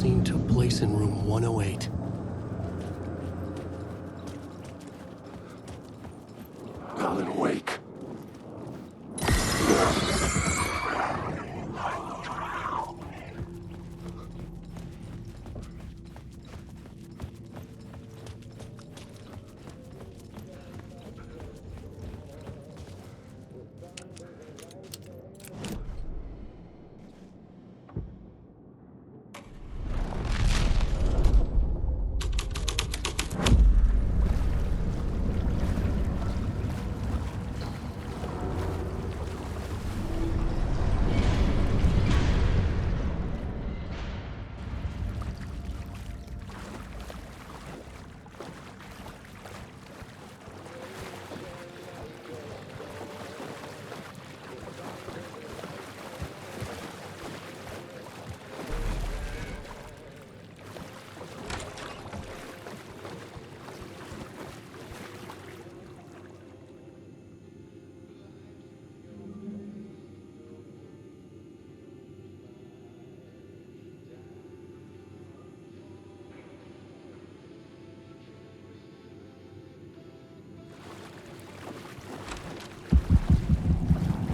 scene took place in room 108. Alan, awake.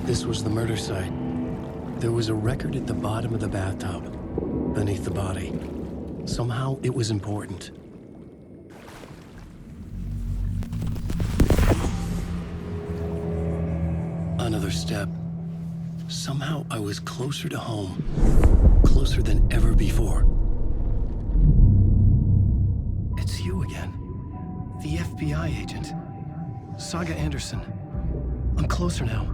This was the murder site. There was a record at the bottom of the bathtub, beneath the body. Somehow it was important. Another step. Somehow I was closer to home. Closer than ever before. It's you again. The FBI agent. Saga Anderson. I'm closer now.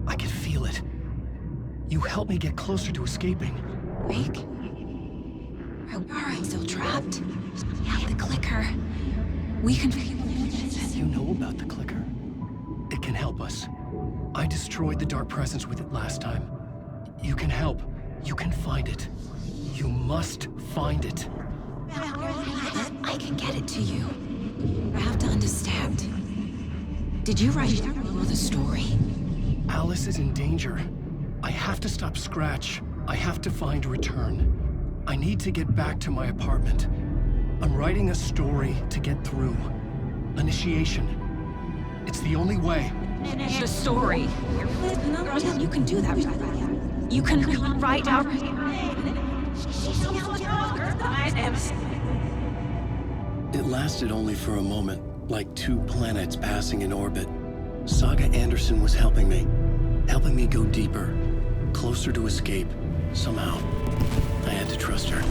I can feel it. You helped me get closer to escaping. Wake? Are I still trapped? Yeah, the clicker. We can... You know about the clicker. It can help us. I destroyed the dark presence with it last time. You can help. You can find it. You must find it. I can get it to you. I have to understand. Did you write the story? Alice is in danger. I have to stop Scratch. I have to find Return. I need to get back to my apartment. I'm writing a story to get through. Initiation. It's the only way. The story. You can do that. You can write out... It lasted only for a moment, like two planets passing in orbit. Saga Anderson was helping me go deeper, closer to escape. Somehow, I had to trust her.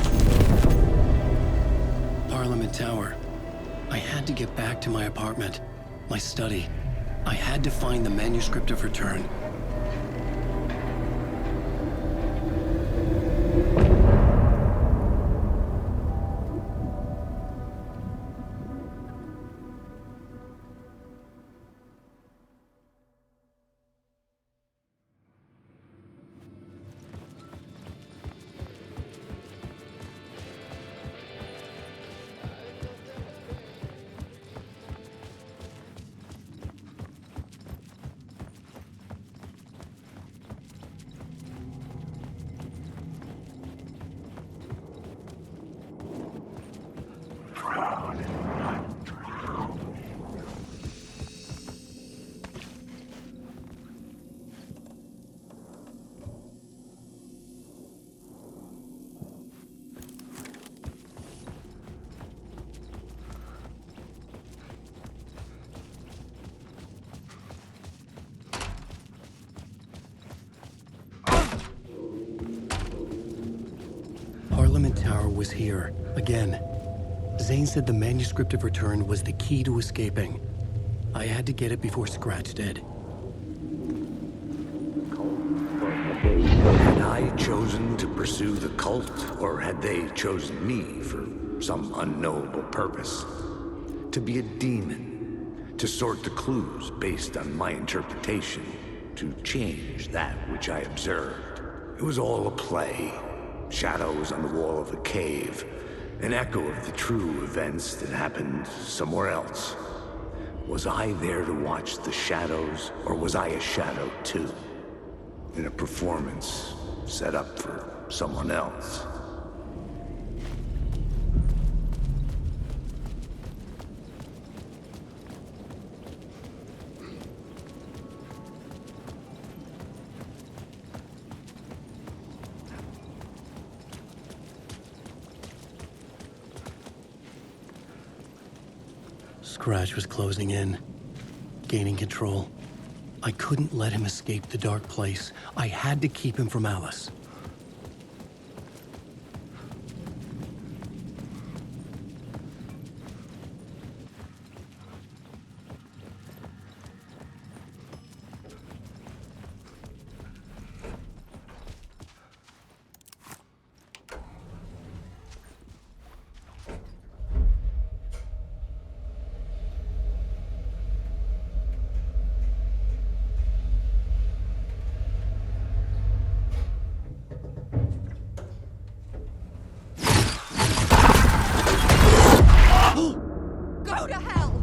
Parliament Tower. I had to get back to my apartment, my study. I had to find the manuscript of Return. Parliament Tower was here, again. Zane said the manuscript of Return was the key to escaping. I had to get it before Scratch did. Had I chosen to pursue the cult, or had they chosen me for some unknowable purpose? To be a demon, to sort the clues based on my interpretation, to change that which I observed. It was all a play. Shadows on the wall of the cave, an echo of the true events that happened somewhere else. Was I there to watch the shadows, or was I a shadow too? In a performance set up for someone else. Scratch was closing in, gaining control. I couldn't let him escape the dark place. I had to keep him from Alice. Go to hell!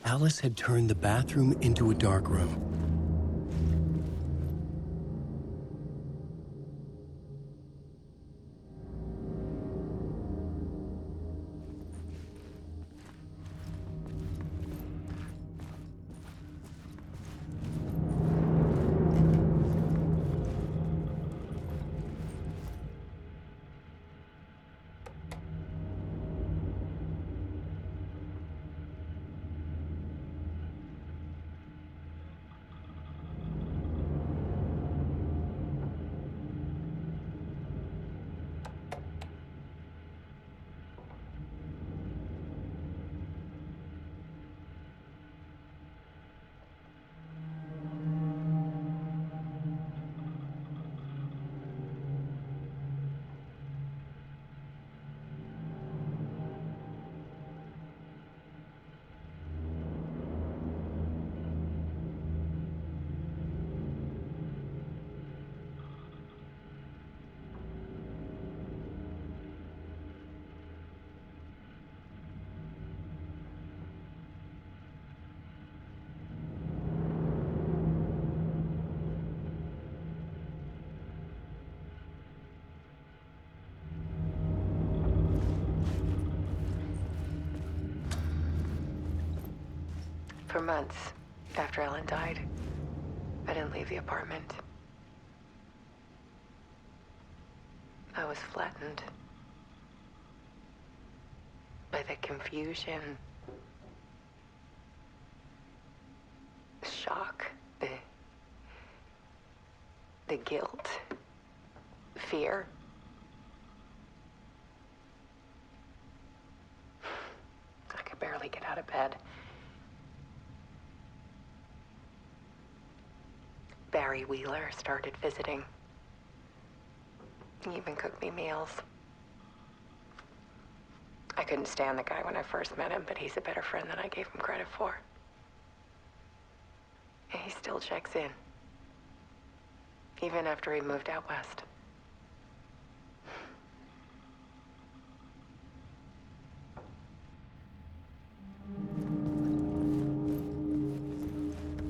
Alice had turned the bathroom into a dark room. For months after Ellen died, I didn't leave the apartment. I was flattened by the confusion, the shock, the guilt, fear. I could barely get out of bed. Barry Wheeler started visiting. He even cooked me meals. I couldn't stand the guy when I first met him, but he's a better friend than I gave him credit for. And he still checks in, even after he moved out west.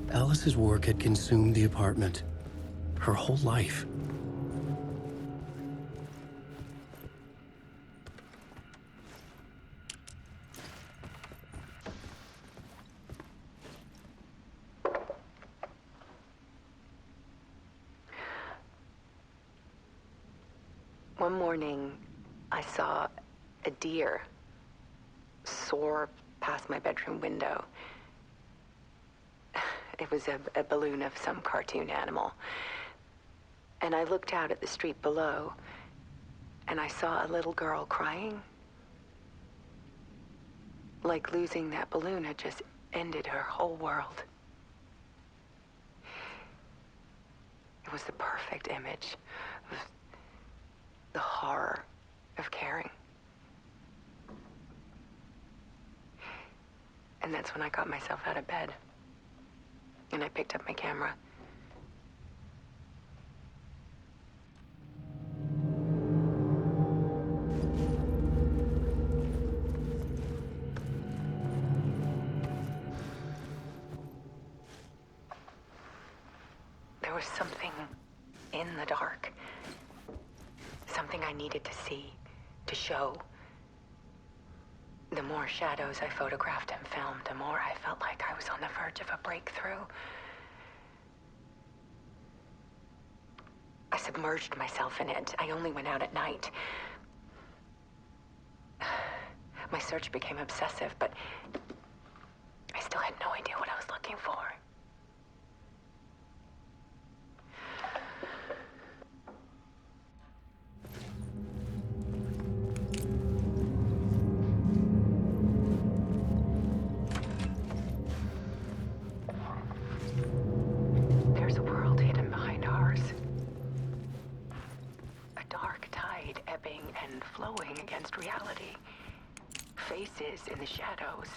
Alice's work had consumed the apartment, her whole life. One morning, I saw a deer soar past my bedroom window. It was a balloon of some cartoon animal. And I looked out at the street below, and I saw a little girl crying. Like losing that balloon had just ended her whole world. It was the perfect image of the horror of caring. And that's when I got myself out of bed. And I picked up my camera. There was something in the dark. Something I needed to see, to show. The more shadows I photographed and filmed, the more I felt like I was on the verge of a breakthrough. I submerged myself in it. I only went out at night. My search became obsessive, but I still had no idea what I was looking for. There's a world hidden behind ours. A dark tide ebbing and flowing against reality. Faces in the shadows.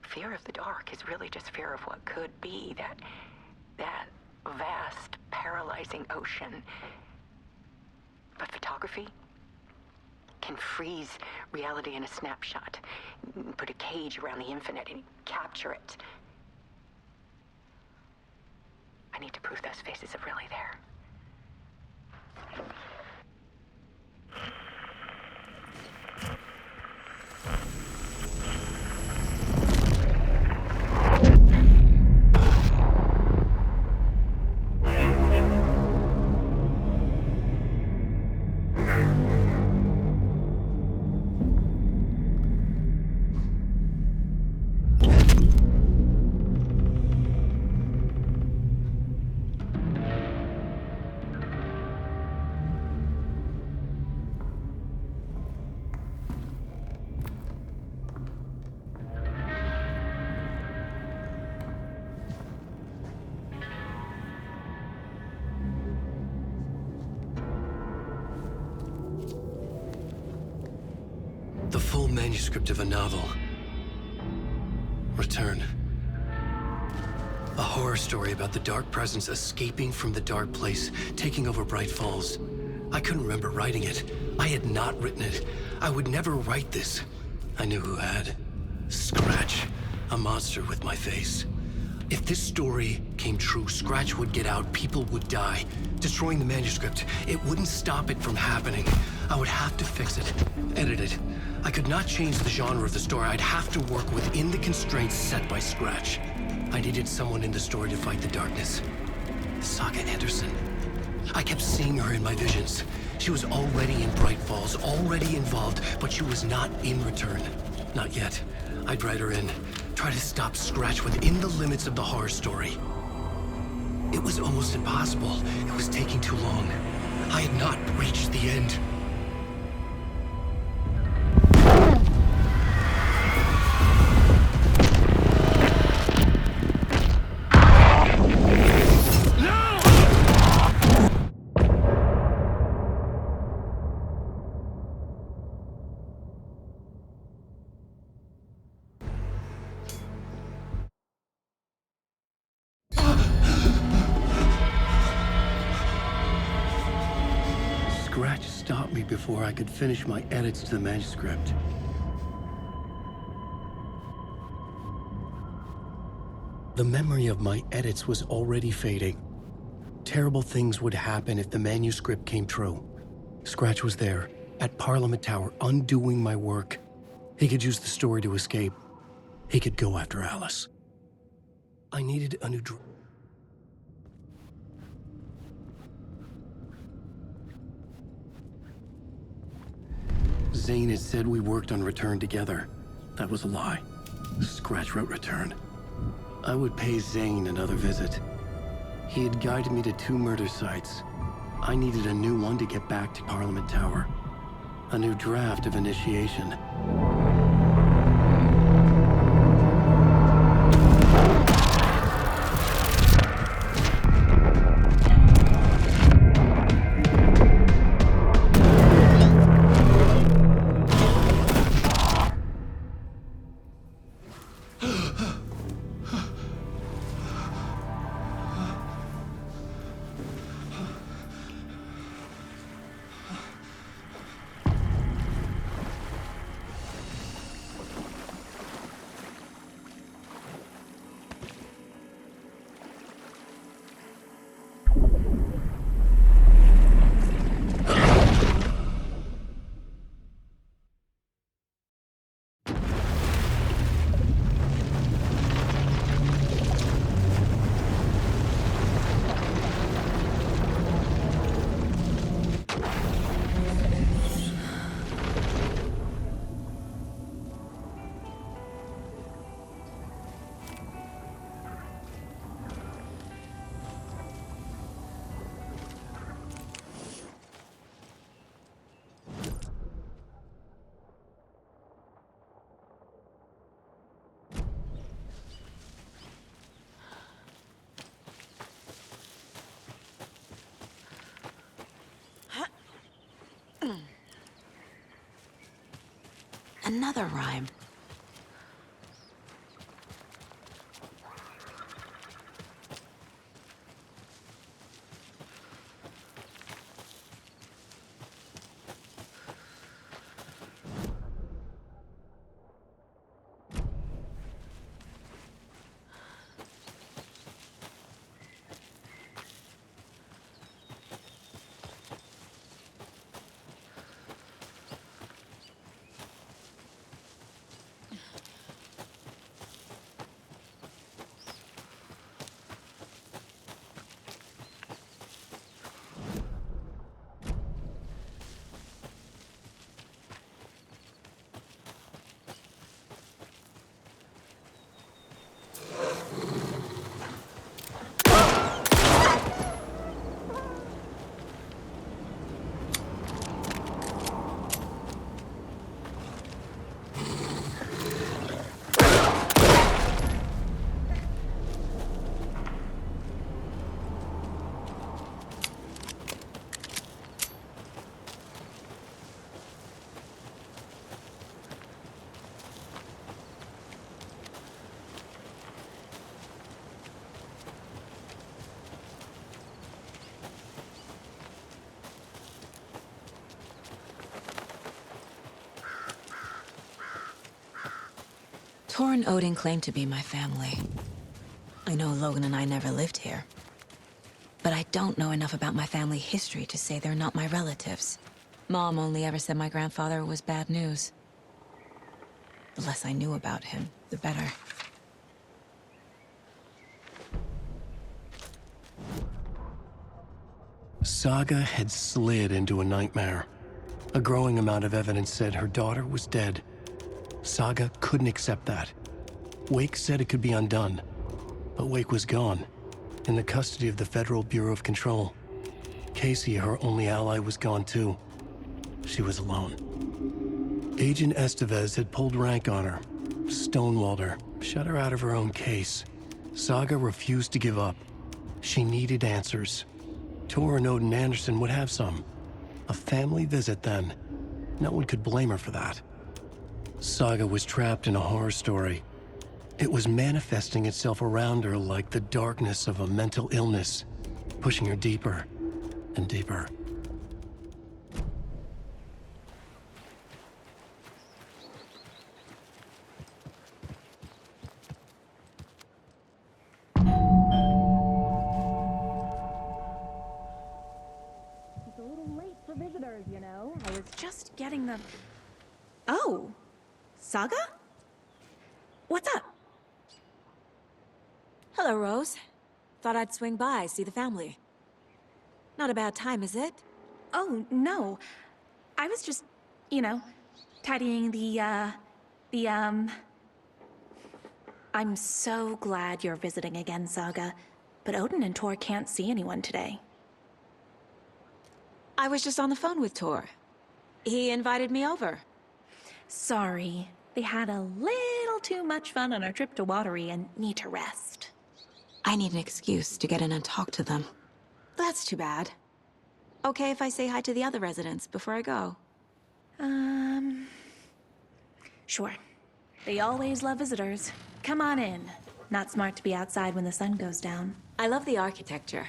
Fear of the dark is really just fear of what could be, that vast, paralyzing ocean. But photography can freeze reality in a snapshot, put a cage around the infinite and capture it. I need to prove those faces are really there. The full manuscript of a novel. Return. A horror story about the dark presence escaping from the dark place, taking over Bright Falls. I couldn't remember writing it. I had not written it. I would never write this. I knew who had. Scratch. A monster with my face. If this story came true, Scratch would get out, people would die. Destroying the manuscript, it wouldn't stop it from happening. I would have to fix it, edit it. I could not change the genre of the story. I'd have to work within the constraints set by Scratch. I needed someone in the story to fight the darkness. Saga Anderson. I kept seeing her in my visions. She was already in Bright Falls, already involved, but she was not in Return. Not yet. I'd write her in. Try to stop Scratch within the limits of the horror story. It was almost impossible. It was taking too long. I had not reached the end. Scratch stopped me before I could finish my edits to the manuscript. The memory of my edits was already fading. Terrible things would happen if the manuscript came true. Scratch was there, at Parliament Tower, undoing my work. He could use the story to escape. He could go after Alice. I needed a new Zane had said we worked on Return together. That was a lie. Scratch wrote Return. I would pay Zane another visit. He had guided me to 2 murder sites. I needed a new one to get back to Parliament Tower. A new draft of Initiation. Another rhyme. Tor and Odin claim to be my family. I know Logan and I never lived here. But I don't know enough about my family history to say they're not my relatives. Mom only ever said my grandfather was bad news. The less I knew about him, the better. Saga had slid into a nightmare. A growing amount of evidence said her daughter was dead. Saga couldn't accept that. Wake said it could be undone. But Wake was gone, in the custody of the Federal Bureau of Control. Casey, her only ally, was gone too. She was alone. Agent Estevez had pulled rank on her, stonewalled her, shut her out of her own case. Saga refused to give up. She needed answers. Tor and Odin Anderson would have some. A family visit then. No one could blame her for that. Saga was trapped in a horror story. It was manifesting itself around her like the darkness of a mental illness, pushing her deeper and deeper. It's a little late for visitors, you know. I was just getting the... Oh! Saga? What's up? Hello, Rose. Thought I'd swing by, see the family. Not a bad time, is it? Oh, no. I was just, you know, tidying I'm so glad you're visiting again, Saga. But Odin and Tor can't see anyone today. I was just on the phone with Tor. He invited me over. Sorry. They had a little too much fun on our trip to Watery and need to rest. I need an excuse to get in and talk to them. That's too bad. Okay if I say hi to the other residents before I go? Sure. They always love visitors. Come on in. Not smart to be outside when the sun goes down. I love the architecture.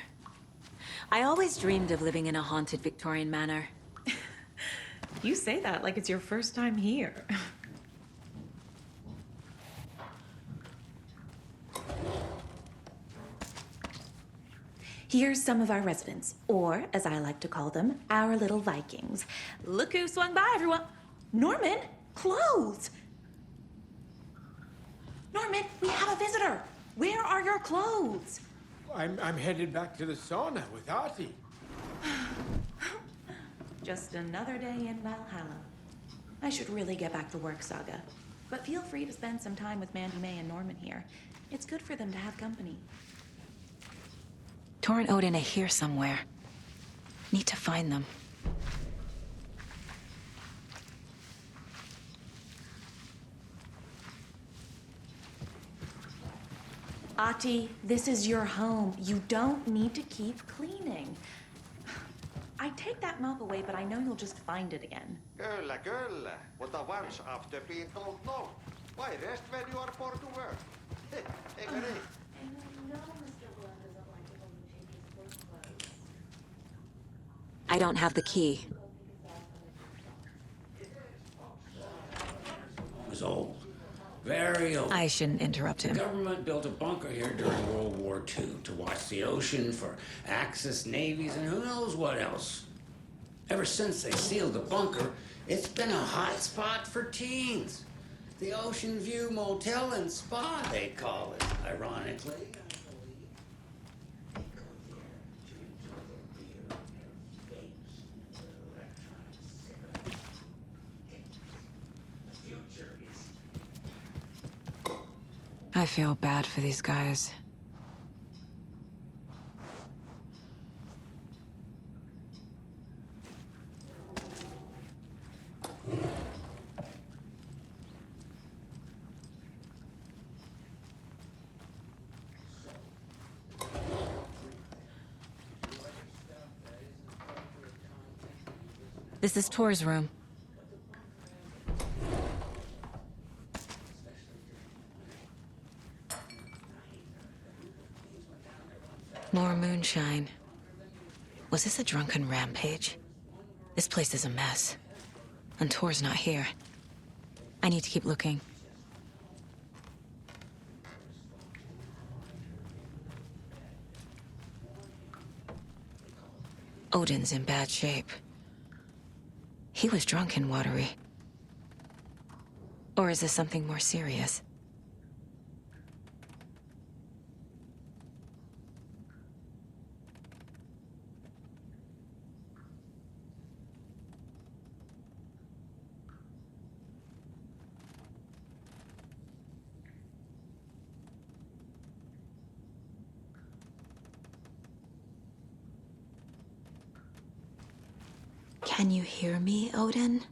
I always dreamed of living in a haunted Victorian manor. You say that like it's your first time here. Here's some of our residents, or as I like to call them, our little Vikings. Look who swung by, everyone. Norman, clothes. Norman, we have a visitor. Where are your clothes? I'm headed back to the sauna with Artie. Just another day in Valhalla. I should really get back to work, Saga. But feel free to spend some time with Mandy May and Norman here. It's good for them to have company. Tor and Odin are here somewhere. Need to find them. Ahti, this is your home. You don't need to keep cleaning. I take that mop away, but I know you'll just find it again. Kyllä, kyllä. Mutta once after being told no. Why rest when you are for to work? Eikö niin? I don't have the key. It was old. Very old. I shouldn't interrupt The him. government built a bunker here during World War II to watch the ocean for Axis navies and who knows what else. Ever since they sealed the bunker, it's been a hot spot for teens. The Ocean View Motel and Spa, they call it, ironically. I feel bad for these guys. This is Tor's room. More moonshine. Was this a drunken rampage? This place is a mess. And Tor's not here. I need to keep looking. Odin's in bad shape. He was drunk and watery. Or is this something more serious? Can you hear me, Odin?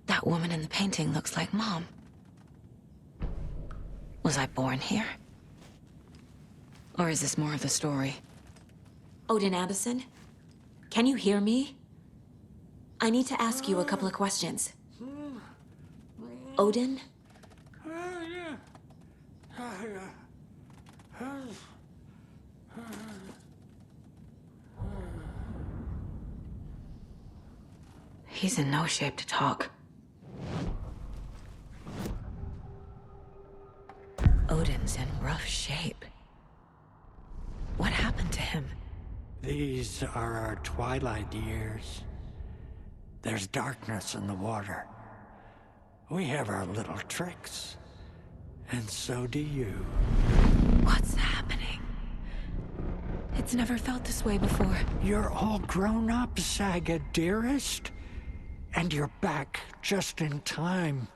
That woman in the painting looks like Mom. Was I born here? Or is this more of the story? Odin Anderson? Can you hear me? I need to ask you a couple of questions. Odin? He's in no shape to talk. Odin's in rough shape. What happened to him? These are our twilight years. There's darkness in the water. We have our little tricks. And so do you. What's happening? It's never felt this way before. You're all grown up, Saga, dearest. And you're back just in time.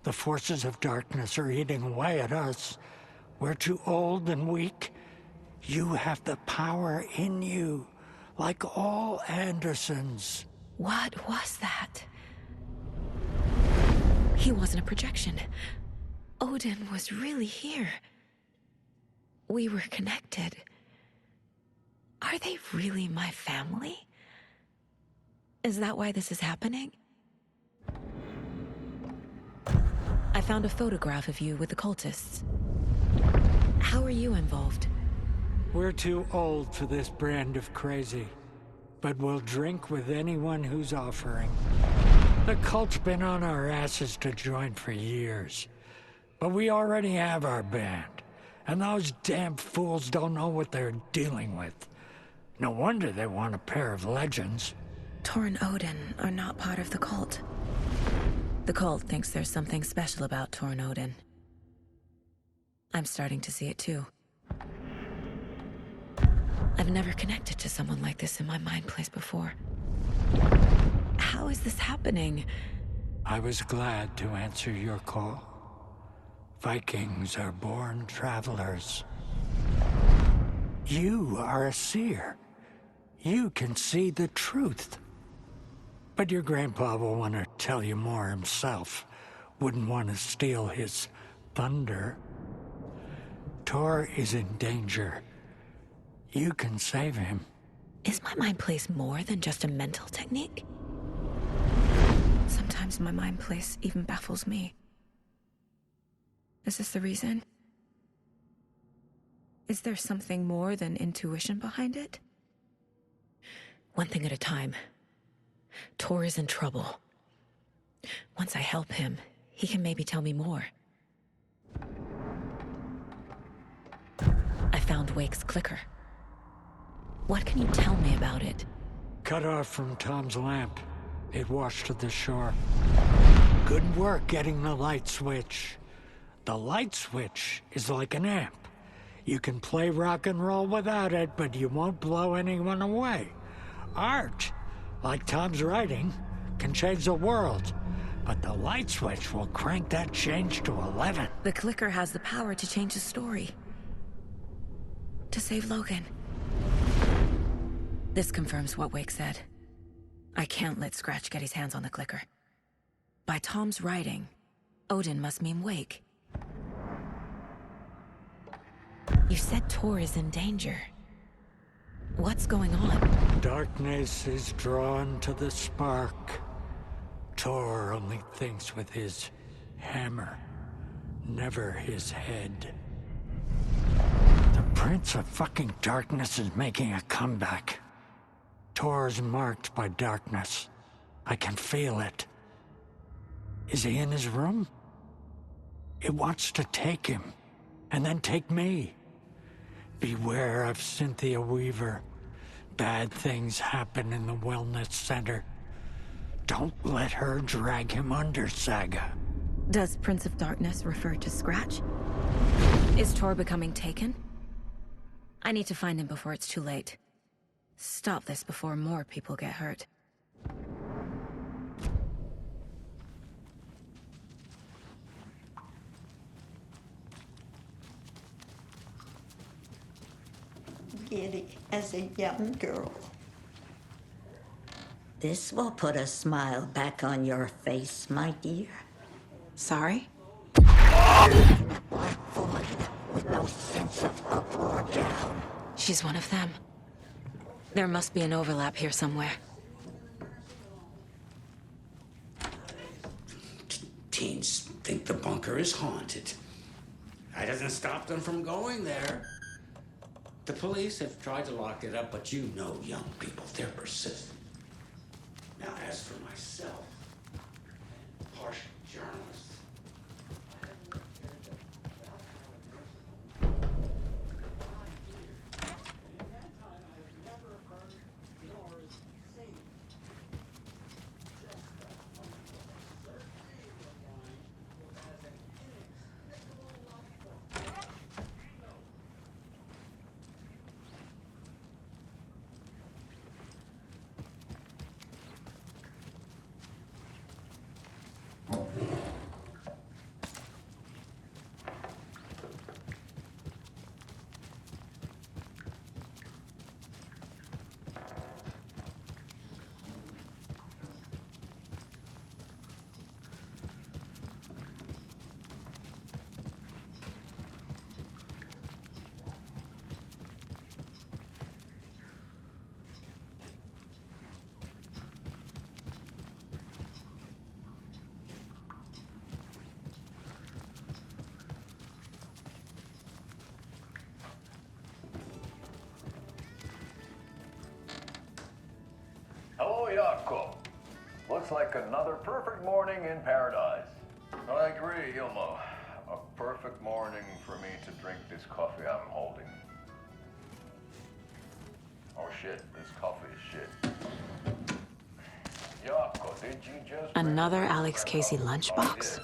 The forces of darkness are eating away at us. We're too old and weak. You have the power in you, like all Andersons. What was that? He wasn't a projection. Odin was really here. We were connected. Are they really my family? Is that why this is happening? I found a photograph of you with the cultists. How are you involved? We're too old for this brand of crazy, but we'll drink with anyone who's offering. The cult's been on our asses to join for years, but we already have our band, and those damn fools don't know what they're dealing with. No wonder they want a pair of legends. Tor and Odin are not part of the cult. The cult thinks there's something special about Tor and Odin. I'm starting to see it too. I've never connected to someone like this in my mind place before. How is this happening? I was glad to answer your call. Vikings are born travelers. You are a seer. You can see the truth. But your grandpa will want to tell you more himself. Wouldn't want to steal his thunder. Tor is in danger. You can save him. Is my mind place more than just a mental technique? Sometimes my mind place even baffles me. Is this the reason? Is there something more than intuition behind it? One thing at a time. Tor is in trouble. Once I help him, he can maybe tell me more. I found Wake's clicker. What can you tell me about it? Cut off from Tom's lamp. It washed to the shore. Good work getting the light switch. The light switch is like an amp. You can play rock and roll without it, but you won't blow anyone away. Art, like Tom's writing, can change the world. But the light switch will crank that change to 11. The clicker has the power to change the story. To save Logan. This confirms what Wake said. I can't let Scratch get his hands on the clicker. By Tom's writing, Odin must mean Wake. You said Tor is in danger. What's going on? Darkness is drawn to the spark. Tor only thinks with his hammer, never his head. The Prince of fucking Darkness is making a comeback. Tor's marked by darkness. I can feel it. Is he in his room? It wants to take him, and then take me. Beware of Cynthia Weaver. Bad things happen in the wellness center. Don't let her drag him under, Saga. Does Prince of Darkness refer to Scratch? Is Tor becoming taken? I need to find him before it's too late. Stop this before more people get hurt. Giddy as a young girl. This will put a smile back on your face, my dear. Sorry? With no sense of up or down. She's one of them. There must be an overlap here somewhere. Teens think the bunker is haunted. That doesn't stop them from going there. The police have tried to lock it up, but you know young people, they're persistent. Now, as for myself, harsh journalists. Hello, Jakob. Looks like another perfect morning in paradise. I agree, Ilmo. A perfect morning for me to drink this coffee I'm holding. Oh shit, this coffee is shit. Jakob, did you just... Another Alex Casey lunchbox?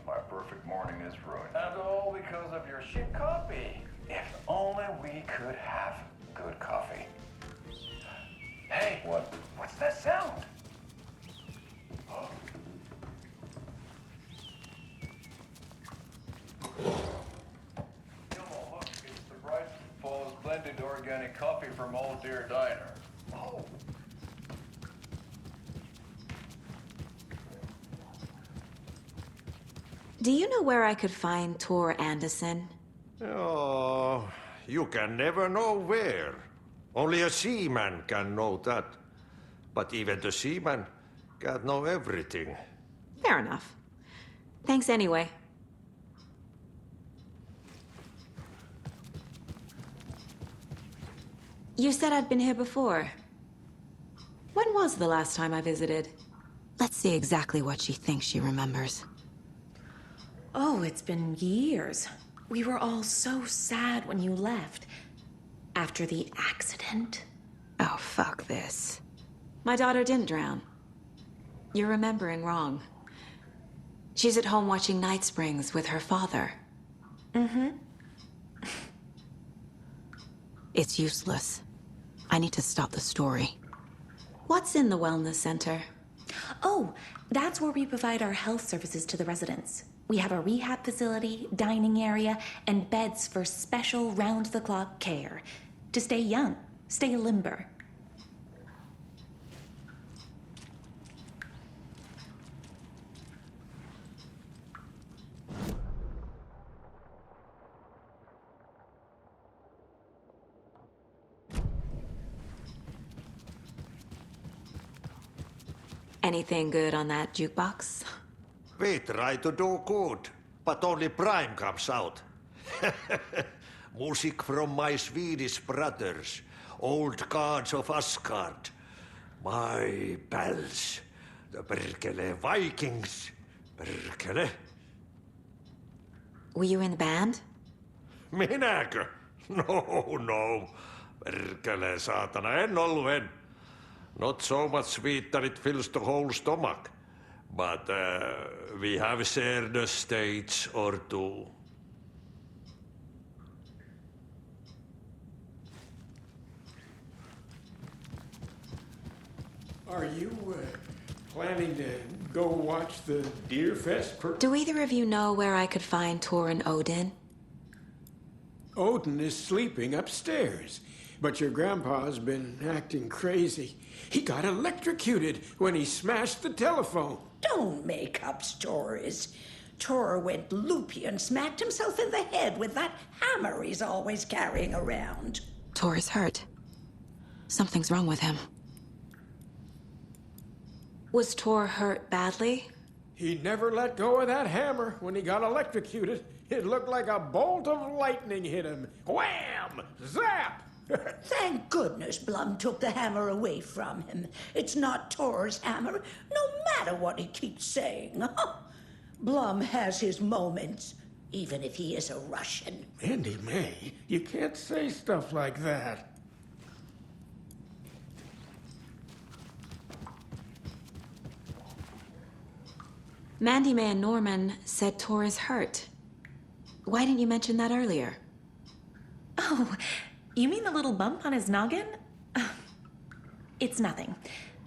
My perfect morning is ruined. And all because of your shit coffee. If only we could have good coffee. Hey, what's that sound? Look, it's the Bright Falls blended organic coffee from Old Deer Diner. Oh. Do you know where I could find Tor Anderson? Oh, you can never know where. Only a seaman can know that. But even the seaman can't know everything. Fair enough. Thanks anyway. You said I'd been here before. When was the last time I visited? Let's see exactly what she thinks she remembers. Oh, it's been years. We were all so sad when you left. After the accident. Oh, fuck this. My daughter didn't drown. You're remembering wrong. She's at home watching Night Springs with her father. Mm-hmm. It's useless. I need to stop the story. What's in the wellness center? Oh, that's where we provide our health services to the residents. We have a rehab facility, dining area, and beds for special round-the-clock care. To stay young, stay limber. Anything good on that jukebox? We try to do good, but only Prime comes out. Music from my Swedish brothers, old gods of Asgard. My pals, the Perkele Vikings. Perkele. Were you in the band? Minäkö? No. Perkele, saatana, en. Not so much sweet that it fills the whole stomach. But we have shared a stage or two. Are you planning to go watch the Deer Fest? Do either of you know where I could find Tor and Odin? Odin is sleeping upstairs, but your grandpa's been acting crazy. He got electrocuted when he smashed the telephone. Don't make up stories. Tor went loopy and smacked himself in the head with that hammer he's always carrying around. Tor is hurt. Something's wrong with him. Was Tor hurt badly? He never let go of that hammer when he got electrocuted. It looked like a bolt of lightning hit him. Wham! Zap! Thank goodness Blum took the hammer away from him. It's not Tor's hammer, no matter what he keeps saying. Blum has his moments, even if he is a Russian. Mandy May, you can't say stuff like that. Mandy May and Norman said Tor is hurt. Why didn't you mention that earlier? Oh, you mean the little bump on his noggin? It's nothing.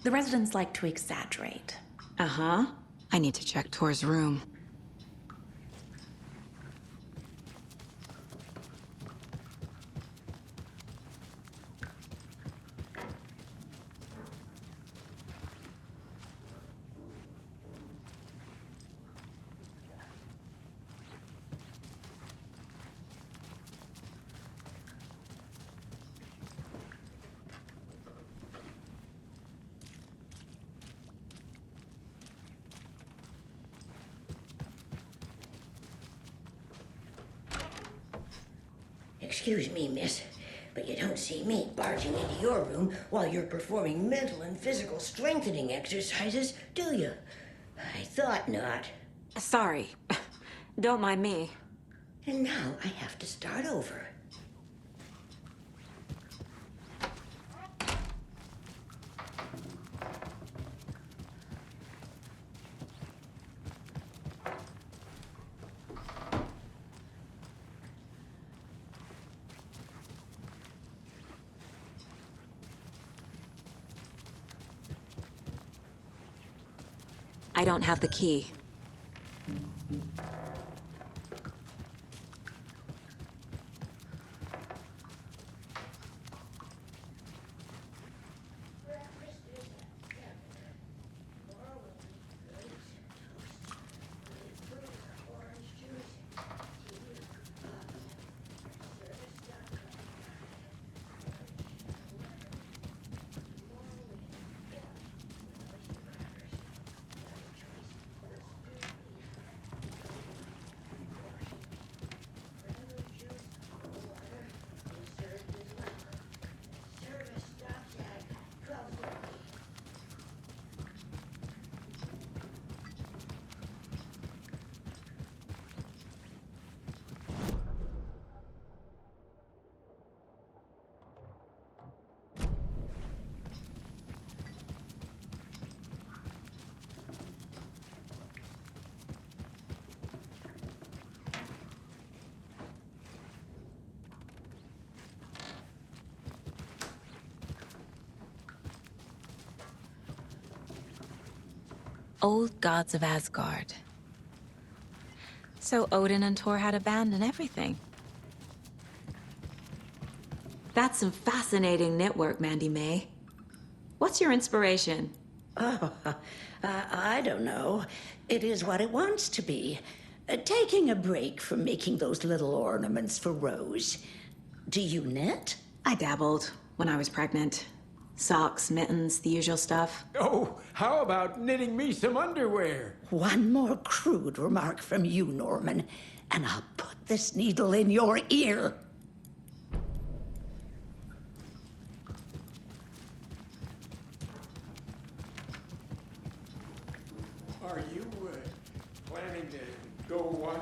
The residents like to exaggerate. Uh-huh. I need to check Tor's room. Excuse me, miss, but you don't see me barging into your room while you're performing mental and physical strengthening exercises, do you? I thought not. Sorry. Don't mind me. And now I have to start over. I don't have the key. old gods of Asgard. So Odin and Thor had a band and everything. That's some fascinating knitwork, Mandy May. What's your inspiration? Oh, I don't know. It is what it wants to be. Taking a break from making those little ornaments for Rose. Do you knit? I dabbled when I was pregnant. Socks, mittens, the usual stuff. Oh, how about knitting me some underwear? One more crude remark from you, Norman, and I'll put this needle in your ear. Are you planning to go watch?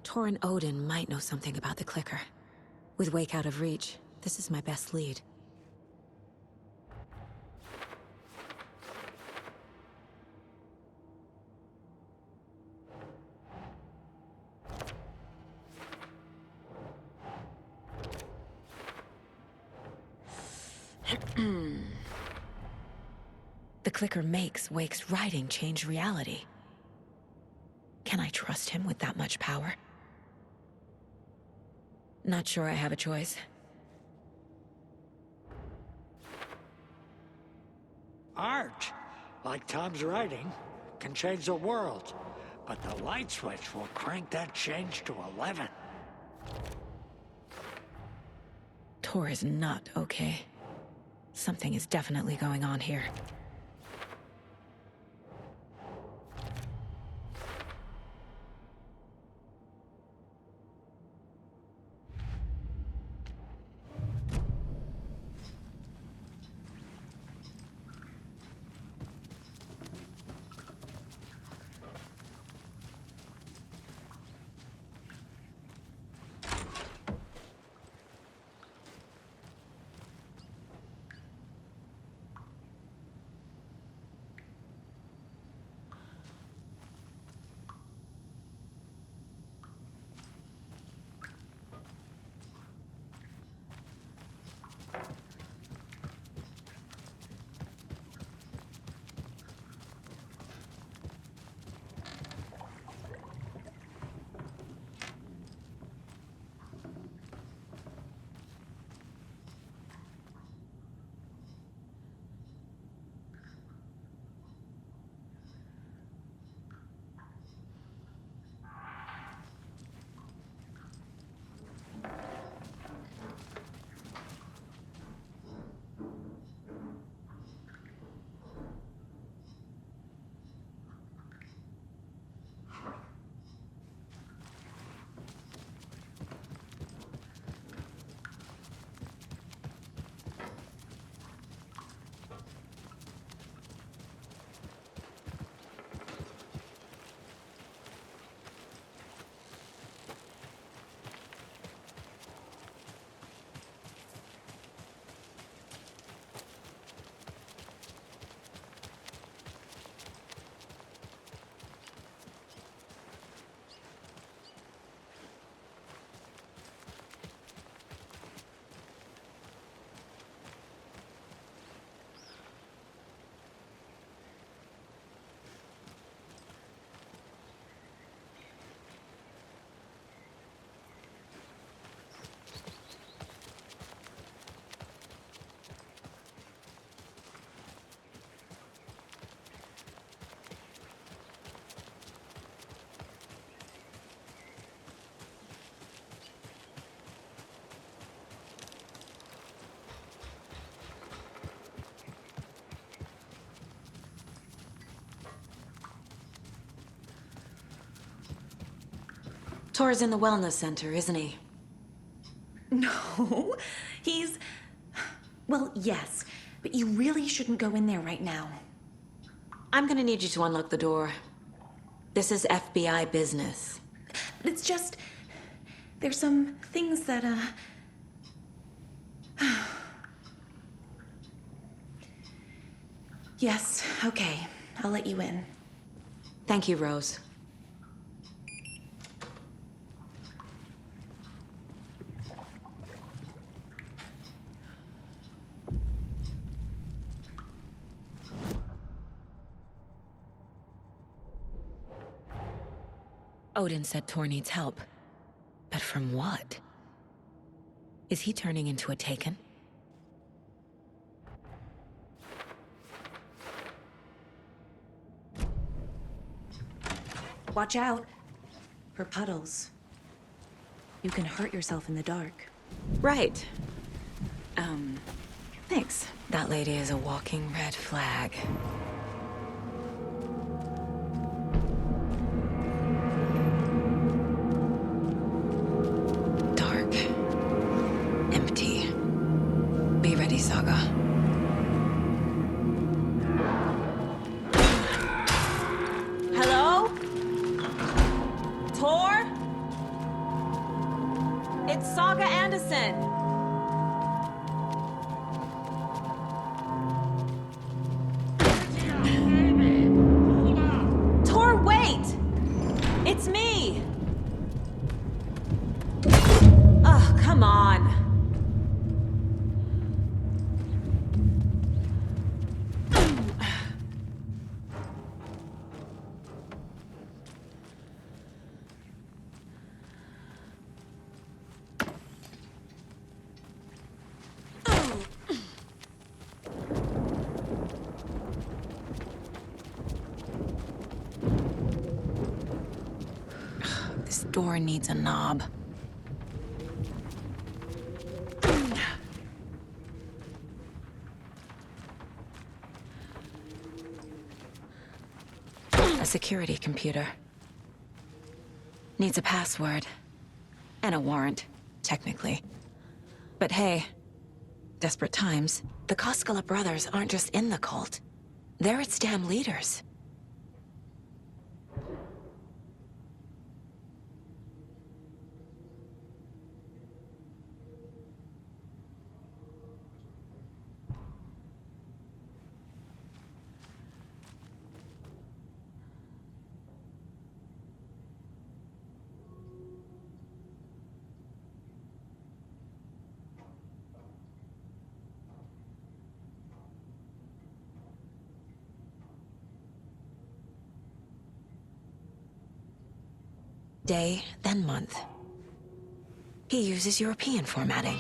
Thor and Odin might know something about the clicker. With Wake out of reach, this is my best lead. The clicker makes Wake's writing change reality. Can I trust him with that much power? Not sure I have a choice. Art, like Tom's writing, can change the world. But the light switch will crank that change to 11. Thor is not okay. Something is definitely going on here. Thor's in the wellness center, isn't he? No, he's... Well, yes, but you really shouldn't go in there right now. I'm gonna need you to unlock the door. This is FBI business. It's just... there's some things that, Yes, okay. I'll let you in. Thank you, Rose. Odin said Tor needs help. But from what? Is he turning into a Taken? Watch out. For puddles. You can hurt yourself in the dark. Right. Thanks. That lady is a walking red flag. Dark. Empty. Be ready, Saga. Hello? Tor? It's Saga Anderson. Tor, wait! It's me! Ugh, come on. This door needs a knob. A security computer. Needs a password. And a warrant, technically. But hey, desperate times. The Koskela brothers aren't just in the cult. They're its damn leaders. Day, then month. He uses European formatting.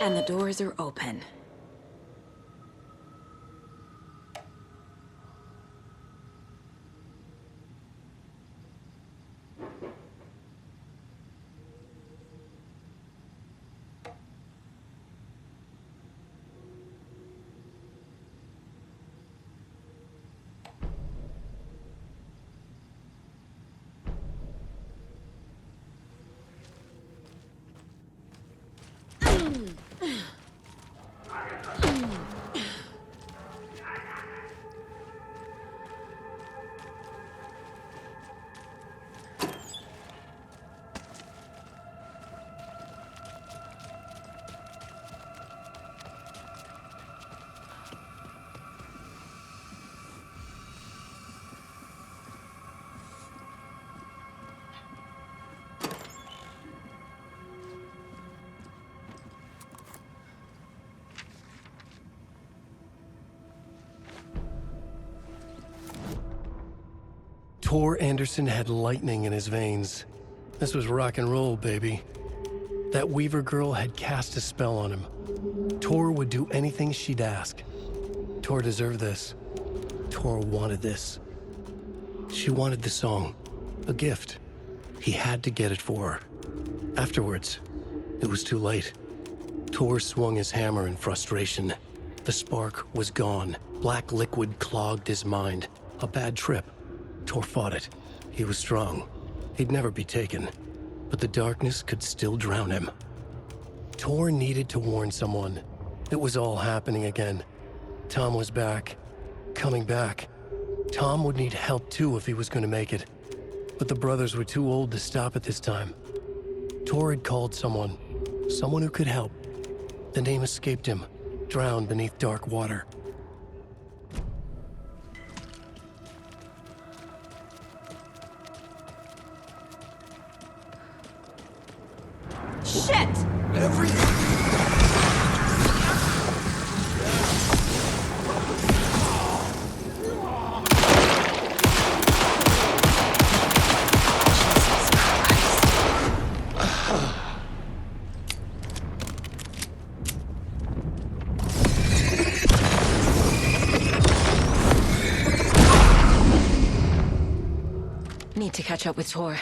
And the doors are open. Tor Anderson had lightning in his veins. This was rock and roll, baby. That Weaver girl had cast a spell on him. Tor would do anything she'd ask. Tor deserved this. Tor wanted this. She wanted the song, a gift. He had to get it for her. Afterwards, it was too late. Tor swung his hammer in frustration. The spark was gone. Black liquid clogged his mind. A bad trip. Tor fought it. He was strong. He'd never be taken. But the darkness could still drown him. Tor needed to warn someone. It was all happening again. Tom was back. Coming back. Tom would need help too if he was going to make it. But the brothers were too old to stop at this time. Tor had called someone. Someone who could help. The name escaped him, drowned beneath dark water. Shit! Need to catch up with Tor.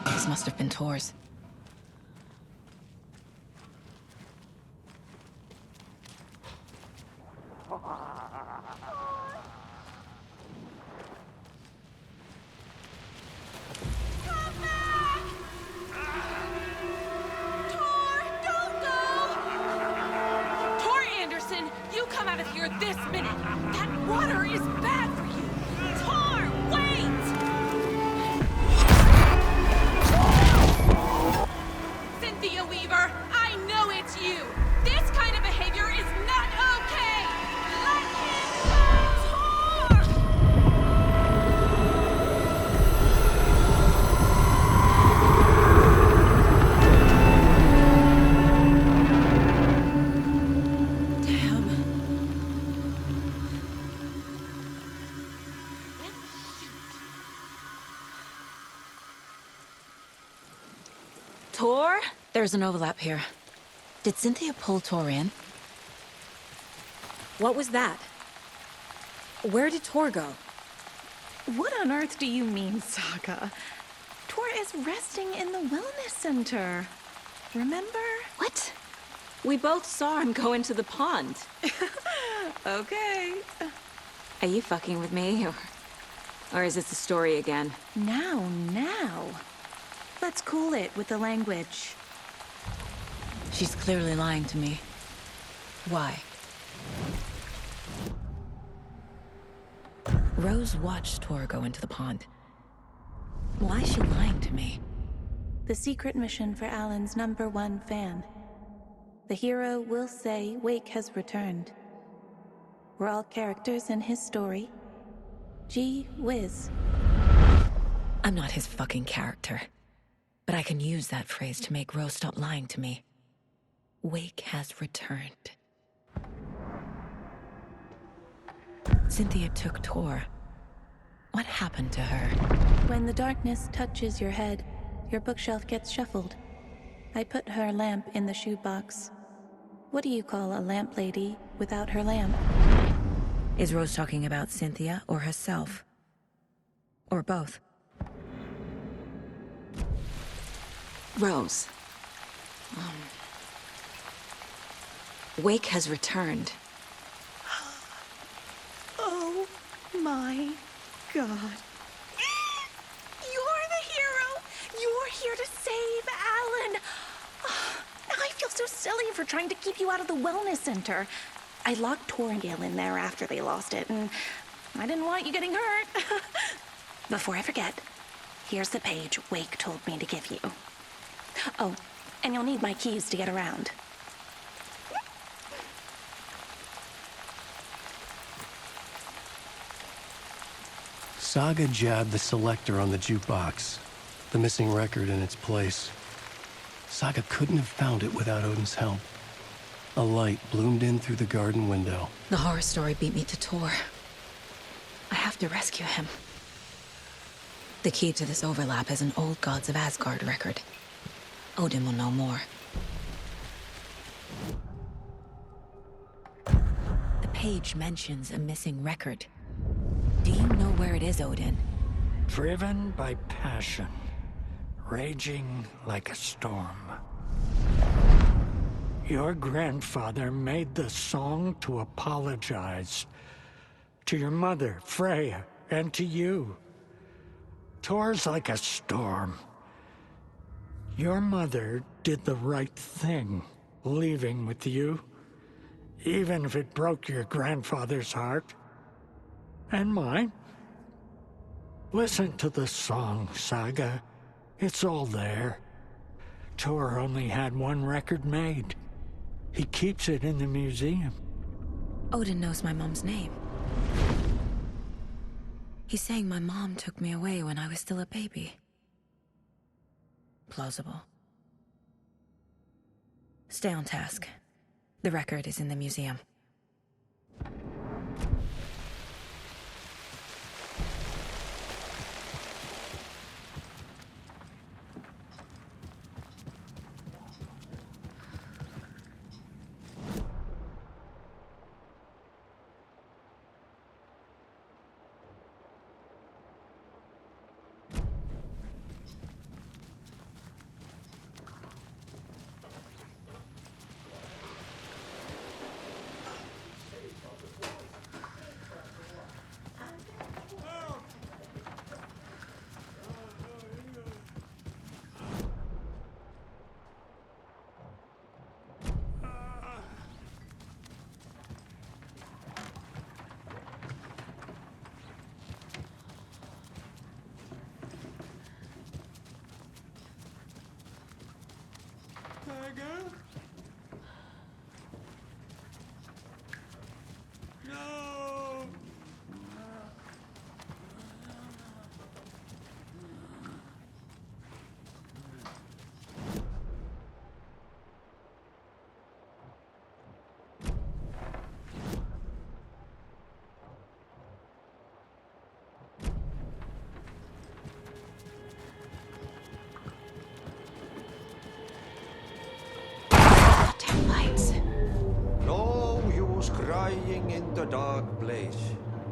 This must have been Tor's. This minute! That water is bad for you! Tor, wait! Cynthia Weaver, I know it's you! This kind of behavior is not okay! Let him Tor? There's an overlap here. Did Cynthia pull Tor in? What was that? Where did Tor go? What on earth do you mean, Saga? Tor is resting in the wellness center. Remember? What? We both saw him go into the pond. Okay. Are you fucking with me, or is this a story again? Now. Let's cool it with the language. She's clearly lying to me. Why? Rose watched Tor go into the pond. Why is she lying to me? The secret mission for Alan's #1 fan. The hero will say Wake has returned. We're all characters in his story. Gee whiz. I'm not his fucking character. But I can use that phrase to make Rose stop lying to me. Wake has returned. Cynthia took Tor. What happened to her? When the darkness touches your head, your bookshelf gets shuffled. I put her lamp in the shoebox. What do you call a lamp lady without her lamp? Is Rose talking about Cynthia or herself? Or both? Rose. Wake has returned. Oh my God. You're the hero! You're here to save Alan! I feel so silly for trying to keep you out of the wellness center. I locked Torringale in there after they lost it, and I didn't want you getting hurt. Before I forget, here's the page Wake told me to give you. Oh, and you'll need my keys to get around. Saga jabbed the selector on the jukebox, the missing record in its place. Saga couldn't have found it without Odin's help. A light bloomed in through the garden window. The horror story beat me to Tor. I have to rescue him. The key to this overlap is an old Gods of Asgard record. Odin will know more. The page mentions a missing record. Do you know where it is, Odin? Driven by passion, raging like a storm. Your grandfather made the song to apologize. To your mother, Freya, and to you. Tor's like a storm. Your mother did the right thing, leaving with you. Even if it broke your grandfather's heart. And mine. Listen to the song, Saga. It's all there. Tor only had one record made. He keeps it in the museum. Odin knows my mom's name. He's saying my mom took me away when I was still a baby. Plausible. Stay on task. The record is in the museum. No use crying in the dark place.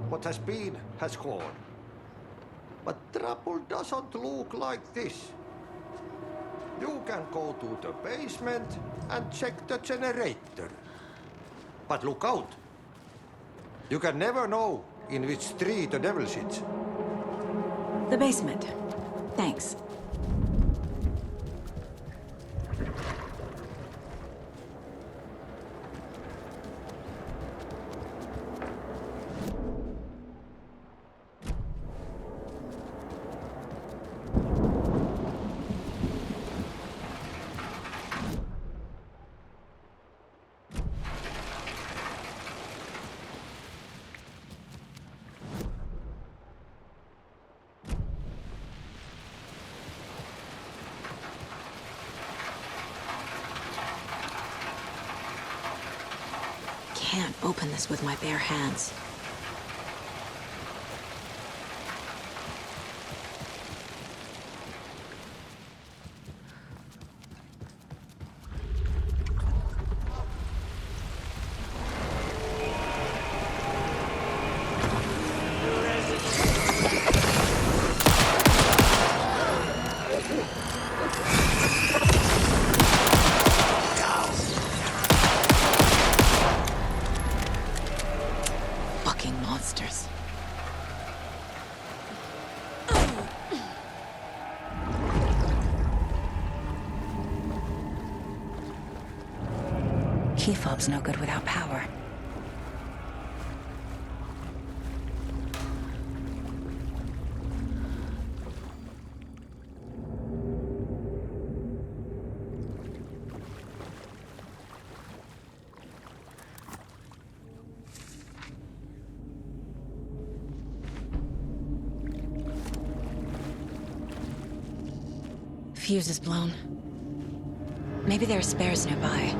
What has been has gone. But trouble doesn't look like this. You can go to the basement and check the generator. But look out. You can never know in which tree the devil sits. The basement. Thanks. Can't open this with my bare hands. Monsters. Key fob's no good without power. Fuse is blown. Maybe there are spares nearby.